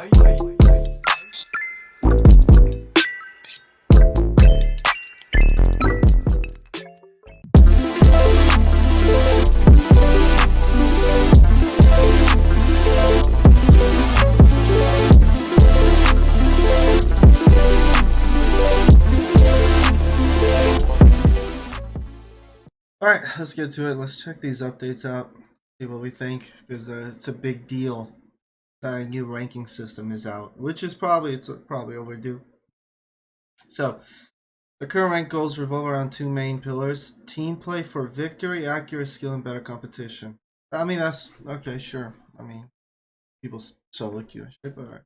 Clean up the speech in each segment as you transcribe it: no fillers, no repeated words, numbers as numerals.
Alright, let's get to it. Let's check these updates out, see what we think, because it's a big deal that a new ranking system is out, which is probably overdue. So, the current rank goals revolve around two main pillars: team play for victory, accurate skill, and better competition. I mean, that's okay, sure. I mean, people solo queue and shit, but alright.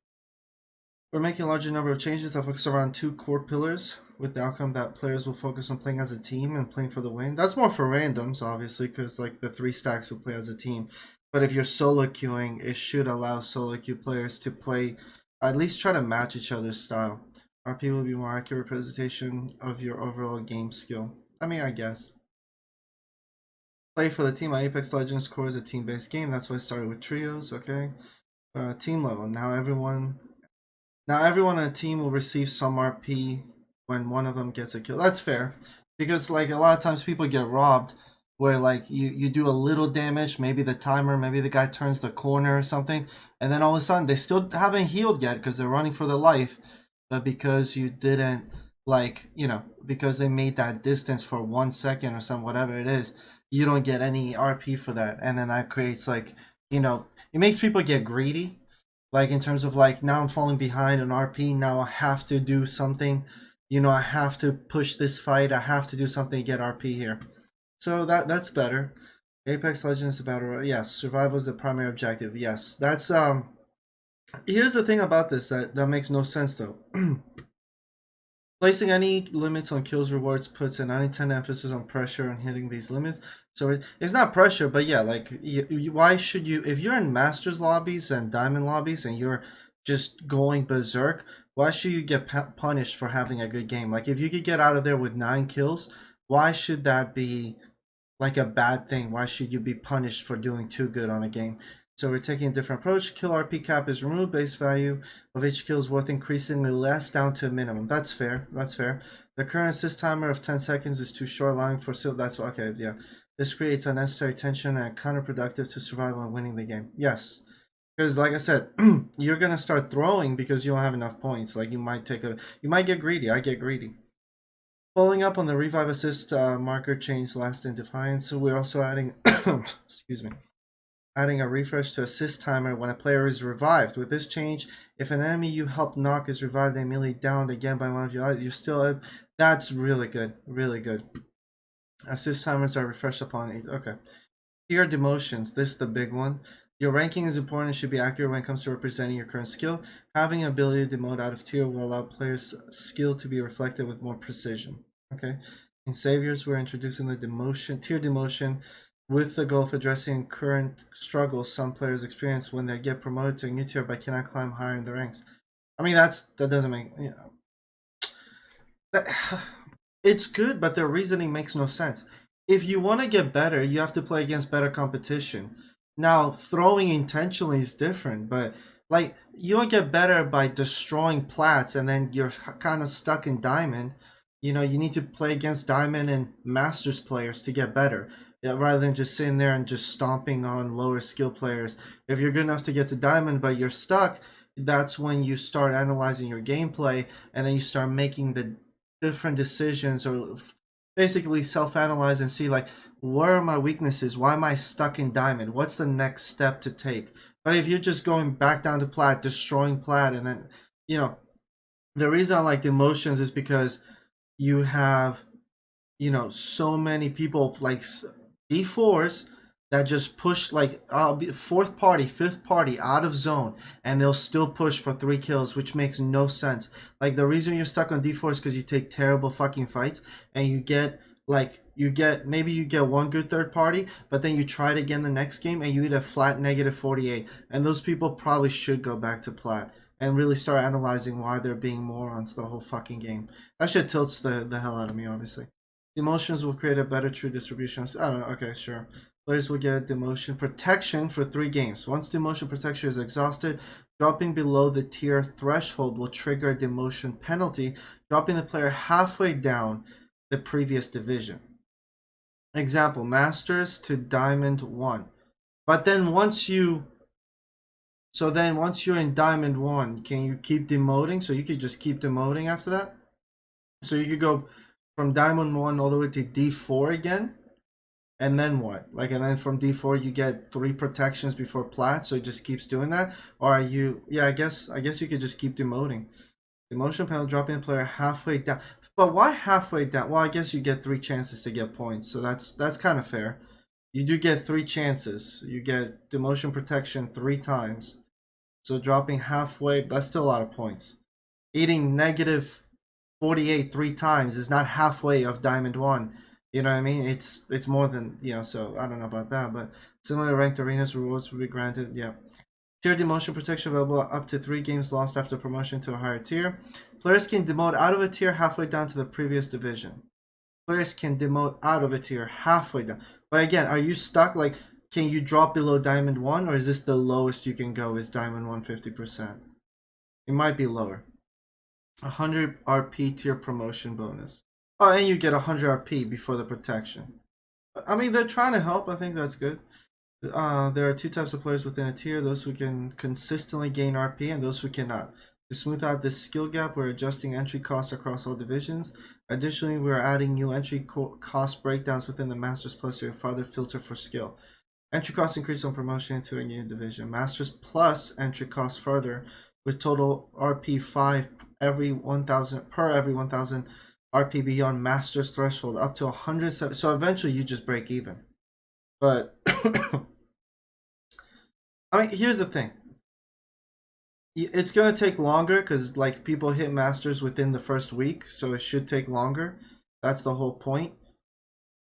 We're making a larger number of changes that focus around two core pillars, with the outcome that players will focus on playing as a team and playing for the win. That's more for randoms, obviously, because like the 3 stacks will play as a team. But if you're solo queuing, it should allow solo queue players to play, at least try to match each other's style. RP will be more accurate representation of your overall game skill. I mean, I guess. Play for the team on Apex Legends Core is a team-based game. That's why I started with trios, okay? Team level. Now everyone on a team will receive some RP when one of them gets a kill. That's fair, because like a lot of times people get robbed where like you do a little damage, maybe the timer, maybe the guy turns the corner or something, and then all of a sudden they still haven't healed yet because they're running for their life, but because you didn't, like, you know, because they made that distance for 1 second or some whatever it is, you don't get any RP for that, and then that creates, like, you know, it makes people get greedy, like in terms of like, now I'm falling behind on RP, now I have to do something, you know, I have to push this fight, I have to do something to get RP here. So that's better. Apex Legends battle royale. Yes, survival is the primary objective. Yes, that's here's the thing about this that makes no sense though. Placing any limits on kills rewards puts an unintended emphasis on pressure on hitting these limits. So it's not pressure, but yeah, like why should you, if you're in Masters lobbies and Diamond lobbies and you're just going berserk, why should you get punished for having a good game? Like if you could get out of there with 9 kills, why should that be like a bad thing? Why should you be punished for doing too good on a game? So we're taking a different approach. Kill RP cap is removed. Base value of each kill is worth increasingly less down to a minimum. That's fair. That's fair. The current assist timer of 10 seconds is too short, allowing for that's okay. Yeah, this creates unnecessary tension and counterproductive to survival and winning the game. Yes, because like I said, you're gonna start throwing because you don't have enough points. Like you might get greedy. I get greedy. Following up on the revive assist marker change last in Defiance, so we're also adding, excuse me, adding a refresh to assist timer when a player is revived. With this change, if an enemy you help knock is revived and immediately downed again by one of you still, that's really good, really good. Assist timers are refreshed upon each. Okay. Tier demotions. This is the big one. Your ranking is important and should be accurate when it comes to representing your current skill. Having an ability to demote out of tier will allow players' skill to be reflected with more precision. Okay. In Saviors, we're introducing the tier demotion with the goal of addressing current struggles some players experience when they get promoted to a new tier but cannot climb higher in the ranks. I mean, that doesn't make, you know, it's good, but their reasoning makes no sense. If you want to get better, you have to play against better competition. Now, throwing intentionally is different, but like you don't get better by destroying plats and then you're kind of stuck in diamond. You know, you need to play against diamond and masters players to get better, rather than just sitting there and just stomping on lower skill players. If you're good enough to get to diamond but you're stuck, that's when you start analyzing your gameplay and then you start making the different decisions, or basically self-analyze and see like, where are my weaknesses? Why am I stuck in diamond? What's the next step to take? But if you're just going back down to plat, destroying plat, and then, you know, the reason I like demotions is because you have, you know, so many people like D4s that just push like fourth party, fifth party out of zone, and they'll still push for 3 kills, which makes no sense. Like the reason you're stuck on D4 is because you take terrible fucking fights and you get like maybe you get one good third party, but then you try it again the next game and you get a flat negative 48, and those people probably should go back to plat and really start analyzing why they're being morons the whole fucking game. That shit tilts the hell out of me, obviously. Demotions will create a better true distribution. I don't know. Okay, sure. Players will get demotion protection for 3 games. Once demotion protection is exhausted, Dropping below the tier threshold will trigger a demotion penalty, dropping the player halfway down the previous division. Example, Masters to Diamond 1. But then once you're in Diamond 1, can you keep demoting? So you could just keep demoting after that? So you could go from Diamond 1 all the way to D4 again? And then what? Like, and then from D4 you get 3 protections before Plat, so it just keeps doing that? Or are you... Yeah, I guess you could just keep demoting. Demotion penalty, dropping the player halfway down. But why halfway down? Well, I guess you get 3 chances to get points, so that's kind of fair. You do get 3 chances. You get demotion protection 3 times. So dropping halfway, but that's still a lot of points. Eating negative 48 3 times is not halfway of Diamond 1. You know what I mean? It's more than, you know, so I don't know about that, but similar to ranked arenas, rewards will be granted. Yeah. Tier demotion protection available up to 3 games lost after promotion to a higher tier. Players can demote out of a tier halfway down to the previous division. Players can demote out of a tier halfway down. But again, are you stuck? Like, can you drop below Diamond 1, or is this the lowest you can go is Diamond 1 50%? It might be lower. 100 RP tier promotion bonus. Oh, and you get 100 RP before the protection. I mean, they're trying to help. I think that's good. There are 2 types of players within a tier: those who can consistently gain RP and those who cannot. To smooth out this skill gap, we're adjusting entry costs across all divisions. Additionally, we're adding new entry cost breakdowns within the Masters Plus to further filter for skill. Entry costs increase on promotion into a new division. Masters Plus entry costs further, with total RP 5 every 1,000 per every 1,000 RP beyond Masters threshold up to 170. So eventually you just break even. But I mean, here's the thing. It's gonna take longer because like people hit Masters within the first week, so it should take longer. That's the whole point.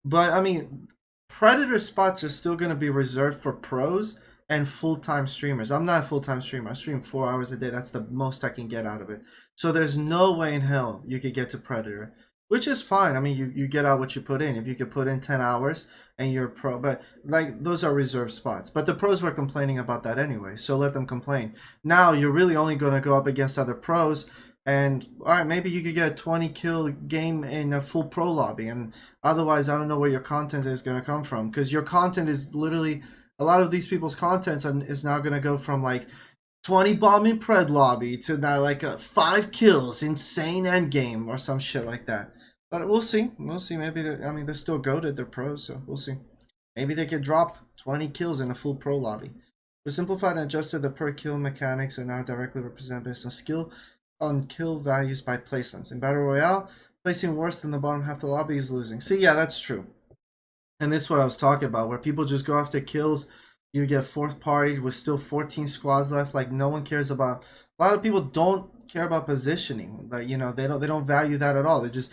But I mean, Predator spots are still gonna be reserved for pros and full-time streamers. I'm not a full-time streamer. I stream 4 hours a day. That's the most I can get out of it. So there's no way in hell you could get to Predator, which is fine. I mean, you get out what you put in. If you could put in 10 hours and you're a pro, but like those are reserved spots. But the pros were complaining about that anyway, so let them complain. Now you're really only going to go up against other pros, and all right, maybe you could get a 20 kill game in a full pro lobby, and otherwise I don't know where your content is going to come from, because your content is literally, a lot of these people's content is now going to go from like 20 bomb in pred lobby to now like 5 kills, insane end game or some shit like that. But we'll see. We'll see. Maybe they're still goated. They're pros, so we'll see. Maybe they could drop 20 kills in a full pro lobby. We simplified and adjusted the per kill mechanics and now directly represent based on kill values by placements. In Battle Royale, placing worse than the bottom half of the lobby is losing. See, yeah, that's true. And this is what I was talking about, where people just go after kills. You get 4th party with still 14 squads left. Like, no one cares about. A lot of people don't care about positioning. Like, you know, they don't value that at all. They're just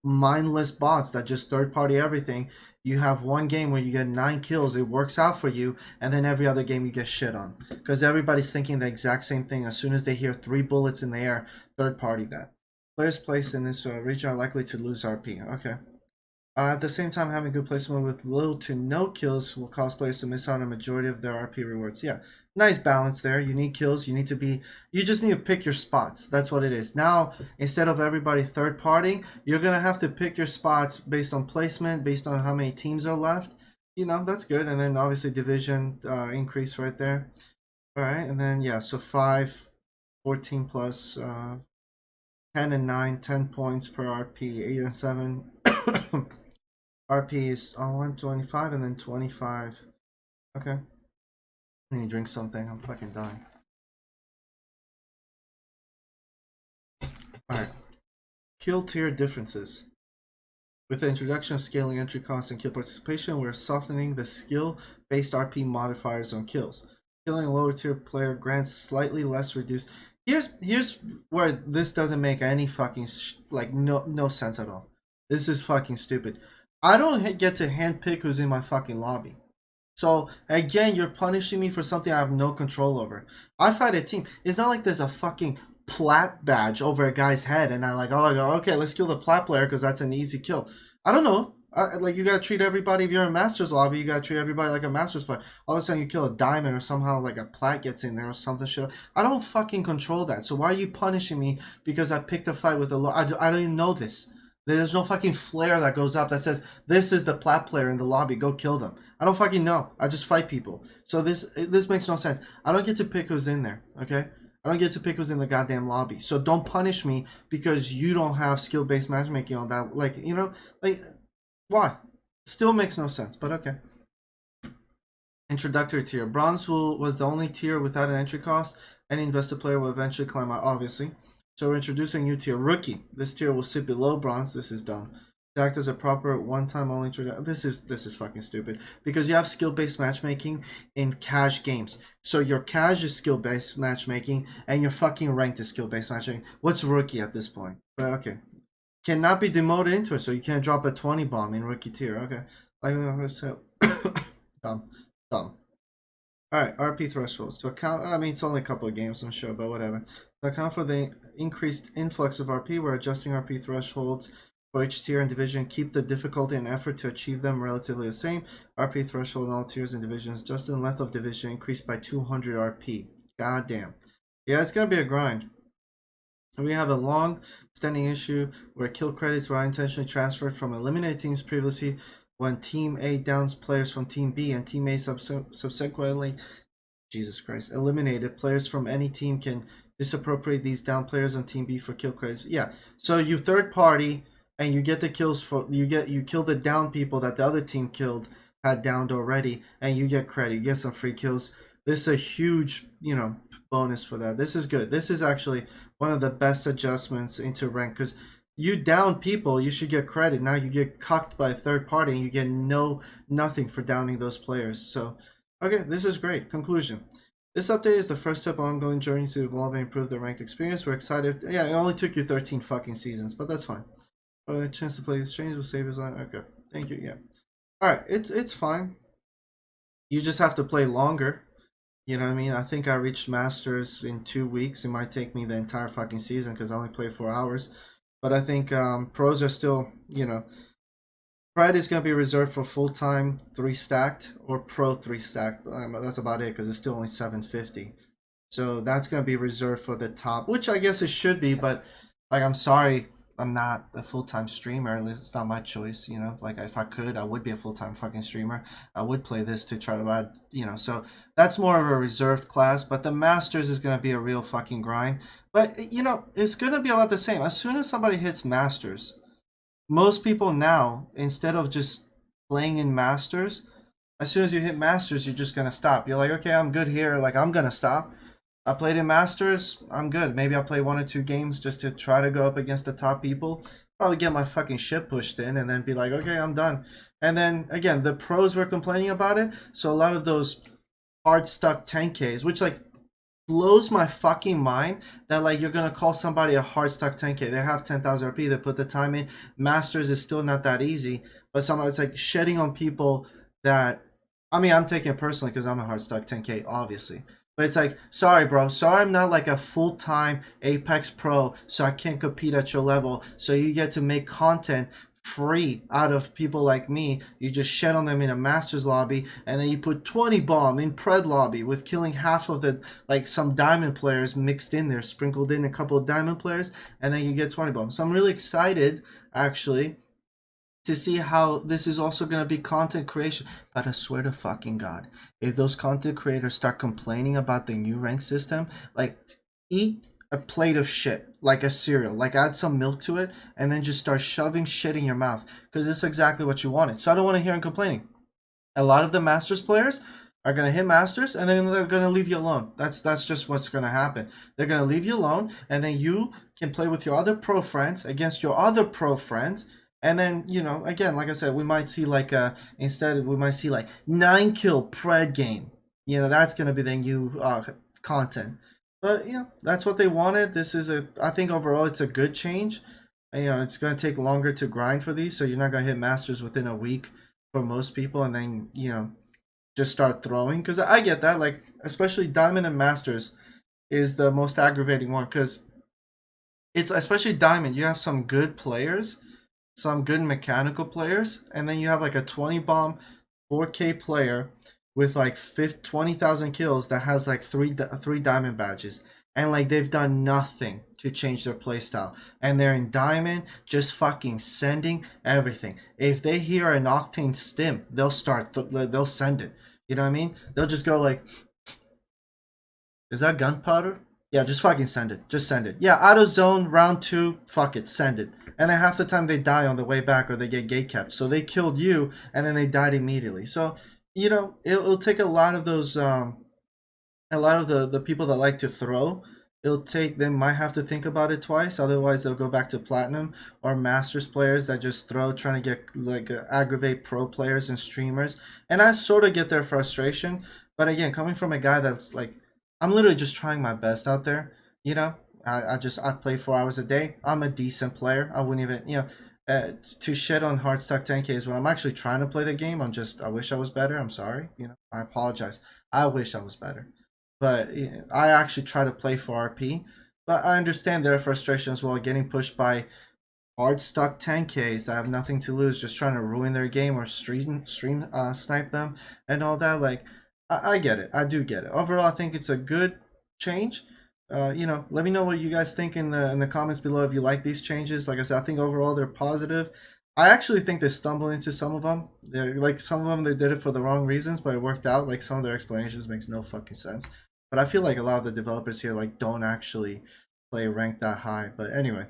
mindless bots that just 3rd party everything. You have one game where you get 9 kills, it works out for you, and then every other game you get shit on, because everybody's thinking the exact same thing. As soon as they hear 3 bullets in the air, 3rd party that. Players placed in this region are likely to lose RP. Okay. At the same time, having good placement with little to no kills will cause players to miss out on a majority of their RP rewards. Yeah, nice balance there. You need kills. You just need to pick your spots. That's what it is. Now, instead of everybody 3rd partying, you're going to have to pick your spots based on placement, based on how many teams are left. You know, that's good. And then obviously division increase right there. All right, and then, yeah, so 5, 14 plus, 10 and 9, 10 points per RP, 8 and 7. RP is 125 and then 25. Okay. I need to drink something. I'm fucking dying. Alright. Kill tier differences. With the introduction of scaling entry costs and kill participation, we're softening the skill-based RP modifiers on kills. Killing a lower tier player grants slightly less reduced. Here's where this doesn't make any fucking no sense at all. This is fucking stupid. I don't get to handpick who's in my fucking lobby. So, again, you're punishing me for something I have no control over. I fight a team. It's not like there's a fucking plat badge over a guy's head and I go, okay, let's kill the plat player because that's an easy kill. I don't know. Like, you gotta treat everybody. If you're in Masters lobby, you gotta treat everybody like a Masters player. All of a sudden, you kill a diamond, or somehow like a plat gets in there, or something. Shit. I don't fucking control that. So why are you punishing me because I picked a fight with a low? I don't even know this. There's no fucking flare that goes up that says this is the plat player in the lobby. Go kill them. I don't fucking know. I just fight people. So this makes no sense. I don't get to pick who's in there. Okay. I don't get to pick who's in the goddamn lobby. So don't punish me because you don't have skill-based matchmaking on that. Like, you know, like, why? Still makes no sense, but okay. Introductory tier. Bronze was the only tier without an entry cost. Any invested player will eventually climb out, obviously. So we're introducing a new tier. Rookie. This tier will sit below bronze. This is dumb. To act as a proper one-time only introduction. This is fucking stupid. Because you have skill-based matchmaking in cash games. So your cash is skill-based matchmaking, and your fucking ranked is skill-based matchmaking. What's rookie at this point? But okay. Cannot be demoted into it, so you can't drop a 20 bomb in rookie tier. Okay. Dumb. Dumb. Alright, RP thresholds. To account, I mean, it's only a couple of games, I'm sure, but whatever. To account for the increased influx of RP, we're adjusting RP thresholds for each tier and division. Keep the difficulty and effort to achieve them relatively the same. RP threshold in all tiers and divisions. Just in length of division increased by 200 RP. God damn. Yeah, it's gonna be a grind. We have a long-standing issue where kill credits were unintentionally transferred from eliminated teams previously when Team A downs players from Team B and Team A subsequently, Jesus Christ, eliminated. Players from any team can disappropriate these down players on Team B for kill credits. Yeah, so you third party and you get the kills for you kill the down people that the other team killed had downed already, and you get credit. You get some free kills. This is a huge, you know, bonus for that. This is good. This is actually one of the best adjustments into rank because you down people, you should get credit. Now you get cucked by a third party and you get nothing for downing those players. So, okay, this is great. Conclusion. This update is the first step on ongoing journey to evolve and improve the ranked experience. We're excited. Yeah, it only took you 13 fucking seasons, but that's fine. A chance to play this change will save his life. Okay, thank you. Yeah. All right, it's fine. You just have to play longer. You know what I mean? I think I reached Masters in 2 weeks. It might take me the entire fucking season because I only play 4 hours. But I think pros are still, you know, Pride is going to be reserved for full-time 3-stacked or pro 3-stacked. That's about it because it's still only 750. So that's going to be reserved for the top, which I guess it should be. But, like, I'm sorry, I'm not a full-time streamer. It's not my choice, you know. Like, if I could, I would be a full-time fucking streamer. I would play this to try to add, you know. So that's more of a reserved class. But the Masters is going to be a real fucking grind. But, you know, it's going to be about the same. As soon as somebody hits Masters, most people now, instead of just playing in Masters, as soon as you hit Masters, you're just going to stop. You're like, okay, I'm good here. Like, I'm going to stop. I played in Masters. I'm good. Maybe I'll play 1 or 2 games just to try to go up against the top people. Probably get my fucking shit pushed in and then be like, okay, I'm done. And then, again, the pros were complaining about it. So a lot of those hard stuck 10Ks, which, like, blows my fucking mind that, like, you're gonna call somebody a hard stuck 10K. They have 10,000 RP, they put the time in. Masters is still not that easy, but somehow it's like shedding on people that, I mean, I'm taking it personally because I'm a hard stuck 10K, obviously. But it's like, sorry, bro. Sorry, I'm not like a full-time Apex Pro, so I can't compete at your level. So you get to make content free out of people like me. You just shed on them in a Masters lobby, and then you put 20 bomb in Pred lobby with killing half of the, like, some diamond players mixed in there, sprinkled in a couple of diamond players, and then you get 20 bomb. So I'm really excited, actually, to see how this is also going to be content creation. But I swear to fucking God, if those content creators start complaining about the new rank system, like, eat a plate of shit, like a cereal, like add some milk to it, and then just start shoving shit in your mouth, because this is exactly what you wanted. So I don't want to hear him complaining. A lot of the Masters players are going to hit Masters, and then they're going to leave you alone. That's just what's going to happen. They're going to leave you alone, and then you can play with your other pro friends against your other pro friends. And then, you know, again, like I said, we might see like instead we might see like 9-kill Pred game. You know, that's gonna be the new content. But, you know, that's what they wanted. This is I think overall it's a good change. And, you know, it's gonna take longer to grind for these, so you're not gonna hit Masters within a week for most people, and then, you know, just start throwing. Because I get that, like, especially Diamond and Masters is the most aggravating one, because it's especially Diamond. You have some good players, some good mechanical players, and then you have like a 20 bomb 4K player with like 20,000 kills that has like three diamond badges, and like they've done nothing to change their playstyle, and they're in diamond just fucking sending everything. If they hear an Octane stim, they'll start they'll send it. You know what I mean? They'll just go like, is that gunpowder? Yeah, just fucking send it. Just send it. Yeah, out of zone, round 2, fuck it, send it. And then half the time they die on the way back or they get gate kept. So they killed you and then they died immediately. So, you know, it'll take a lot of those, a lot of the people that like to throw. They might have to think about it twice. Otherwise, they'll go back to platinum, or masters players that just throw, trying to get like aggravate pro players and streamers. And I sort of get their frustration. But again, coming from a guy that's like, I'm literally just trying my best out there. You know, I play 4 hours a day. I'm a decent player. I wouldn't even, you know, to shit on Hardstock 10K is when I'm actually trying to play the game. I wish I was better. I'm sorry. You know, I apologize. I wish I was better. But I actually try to play for RP. But I understand their frustration as well, getting pushed by Hardstock 10Ks that have nothing to lose, just trying to ruin their game or stream snipe them and all that. Like, I get it. I do get it. Overall, I think it's a good change. You know, let me know what you guys think in the comments below if you like these changes. Like I said, I think overall they're positive. I actually think they stumbled into some of them. They're like, some of them they did it for the wrong reasons, but it worked out. Like, some of their explanations makes no fucking sense. But I feel like a lot of the developers here like don't actually play ranked that high. But anyway,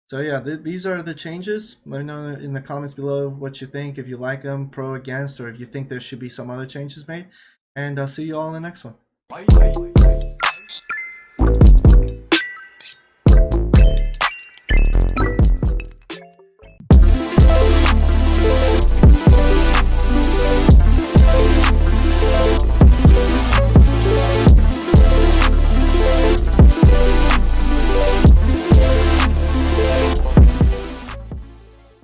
so yeah, these are the changes. Let me know in the comments below what you think, if you like them, pro, against, or if you think there should be some other changes made. And I'll see you all in the next one.